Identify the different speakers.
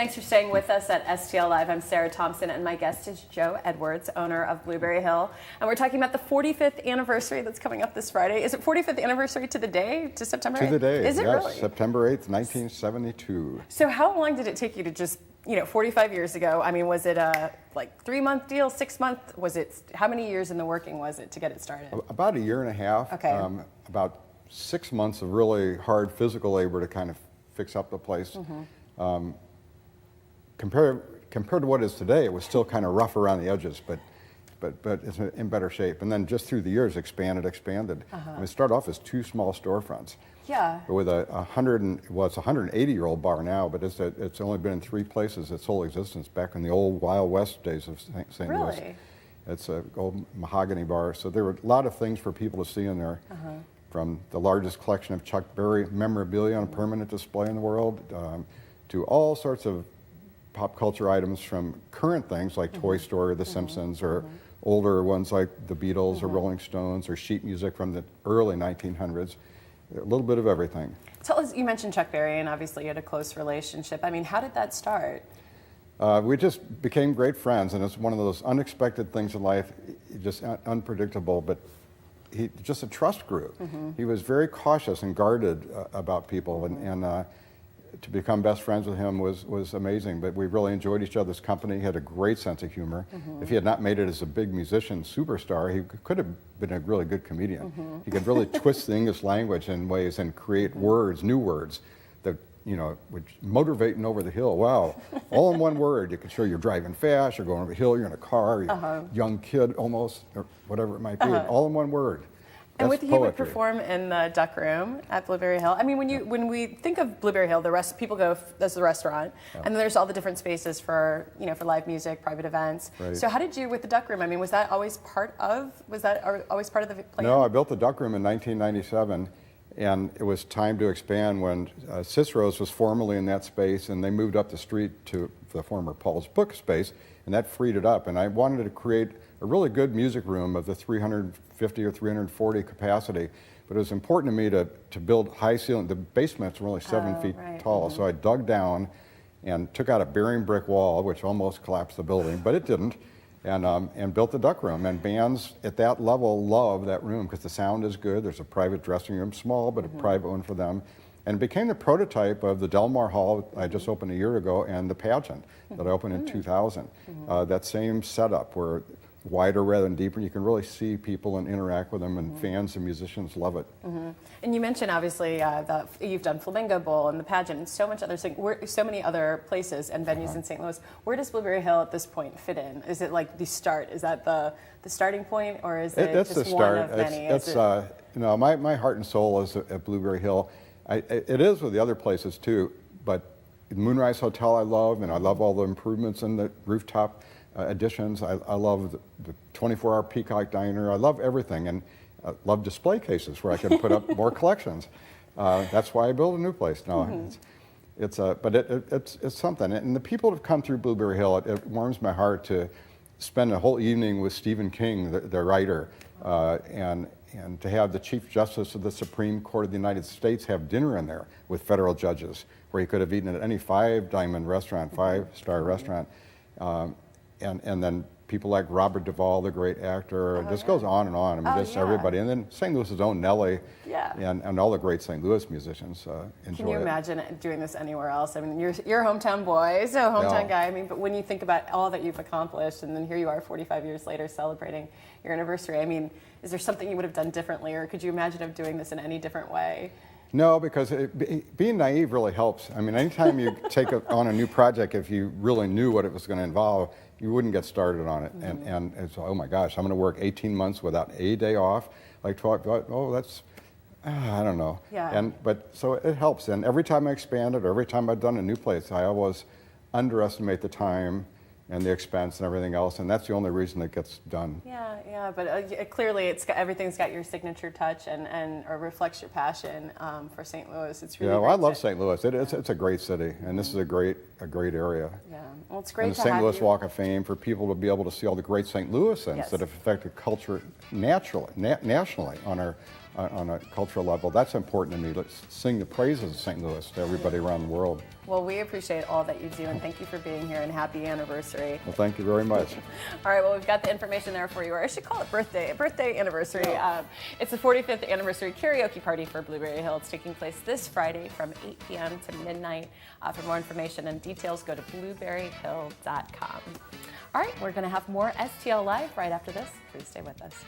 Speaker 1: Thanks for staying with us at STL Live. I'm Sarah Thompson, and my guest is Joe Edwards, owner of Blueberry Hill. And we're talking about the 45th anniversary that's coming up this Friday. Is it 45th anniversary to the day, to September 8th?
Speaker 2: To the day,
Speaker 1: Is it
Speaker 2: yes,
Speaker 1: really?
Speaker 2: September 8th, 1972.
Speaker 1: So how long did it take you to just, 45 years ago, I mean, was it a 3-month deal, 6-month? Was it, how many years in the working was it to get it started?
Speaker 2: About a year and a half.
Speaker 1: Okay.
Speaker 2: About 6 months of really hard physical labor to kind of fix up the place. Compared to what it is today, it was still kind of rough around the edges, but it's in better shape. And then just through the years, expanded. And it started off as 2 small storefronts.
Speaker 1: Yeah.
Speaker 2: With it's a 180-year-old bar now, but it's only been in 3 places its whole existence, back in the old Wild West days of St. Louis.
Speaker 1: Really?
Speaker 2: It's an old mahogany bar, so there were a lot of things for people to see in there. From the largest collection of Chuck Berry memorabilia on a permanent display in the world, to all sorts of pop culture items, from current things like Toy Story, The Simpsons, or older ones like the Beatles or Rolling Stones, or sheet music from the early 1900s. A little bit of everything.
Speaker 1: Tell us, you mentioned Chuck Berry, and obviously you had a close relationship. I mean, how did that start?
Speaker 2: We just became great friends, and it's one of those unexpected things in life, just unpredictable, but just a trust grew. He was very cautious and guarded about people, and to become best friends with him was amazing. But we really enjoyed each other's company. He had a great sense of humor. If he had not made it as a big musician superstar, he could have been a really good comedian. He could really twist the English language in ways and create words, new words, that would motivating over the hill. Wow, all in one word. You could show you're driving fast, you're going over the hill, you're in a car, you're a young kid almost, or whatever it might be, all in one word.
Speaker 1: And
Speaker 2: That's
Speaker 1: he
Speaker 2: poetry.
Speaker 1: would perform in the Duck Room at Blueberry Hill. I mean, when we think of Blueberry Hill, people go, that's the restaurant, and then there's all the different spaces for for live music, private events.
Speaker 2: Right.
Speaker 1: So how did you with the Duck Room? I mean, was that always part of the plan?
Speaker 2: No, I built the Duck Room in 1997, and it was time to expand when Cicero's was formerly in that space, and they moved up the street to the former Paul's Book space, and that freed it up. And I wanted to create a really good music room of the 350 or 340 capacity, but it was important to me to build high ceiling. The basements were only 7 feet tall, so I dug down and took out a bearing brick wall, which almost collapsed the building, but it didn't, and built the Duck Room. And bands at that level love that room because the sound is good. There's a private dressing room, small, but a private one for them. And it became the prototype of the Del Mar Hall I just opened a year ago, and the Pageant that I opened in 2000. That same setup where wider rather than deeper, and you can really see people and interact with them, and fans and musicians love it.
Speaker 1: And you mentioned obviously that you've done Flamingo Bowl and the Pageant and so many other places and venues in St. Louis. Where does Blueberry Hill at this point fit in? Is it like the start? Is that the starting point, or is it
Speaker 2: It's
Speaker 1: just
Speaker 2: the
Speaker 1: one
Speaker 2: start.
Speaker 1: of many?
Speaker 2: It's my heart and soul is at Blueberry Hill. It is with the other places too, but Moonrise Hotel I love, and I love all the improvements in the rooftop additions. I love the 24-hour Peacock Diner. I love everything, and I love display cases where I can put up more collections. That's why I built a new place. No, it's something. And the people that have come through Blueberry Hill, it warms my heart to spend a whole evening with Stephen King, the writer, and to have the Chief Justice of the Supreme Court of the United States have dinner in there with federal judges, where he could have eaten at any 5-diamond restaurant, 5-star restaurant. And then people like Robert Duvall, the great actor, and just goes on and on. I mean, everybody. And then St. Louis's own Nelly, and all the great St. Louis musicians enjoy it.
Speaker 1: Can you imagine doing this anywhere else? I mean, you're a hometown boy, so hometown guy. I mean, but when you think about all that you've accomplished, and then here you are 45 years later celebrating your anniversary, I mean, is there something you would have done differently, or could you imagine of doing this in any different way?
Speaker 2: No, because being naive really helps. I mean, anytime you take on a new project, if you really knew what it was going to involve, you wouldn't get started on it. And it's, oh my gosh, I'm going to work 18 months without a day off. Like 12, that's, I don't know. But so it helps. And every time I expanded, or every time I've done a new place, I always underestimate the time and the expense and everything else, and that's the only reason it gets done.
Speaker 1: But clearly everything's got your signature touch and or reflects your passion for St. Louis. It's really
Speaker 2: I love St. Louis. It's a great city, and this is a great a great area.
Speaker 1: Yeah, well, it's great
Speaker 2: And the
Speaker 1: to
Speaker 2: St.
Speaker 1: have
Speaker 2: Louis
Speaker 1: you.
Speaker 2: Walk of Fame for people to be able to see all the great St. Louisans
Speaker 1: Yes.
Speaker 2: that have affected culture nationally on a cultural level. That's important to me. Let's sing the praises of St. Louis to everybody around the world.
Speaker 1: Well, we appreciate all that you do, and thank you for being here, and happy anniversary.
Speaker 2: Well, thank you very much.
Speaker 1: All right, well, we've got the information there for you, or I should call it birthday anniversary. It's the 45th Anniversary Karaoke Party for Blueberry Hill. It's taking place this Friday from 8 p.m. to midnight. For more information and details, go to blueberryhill.com. All right, we're going to have more STL Live right after this. Please stay with us.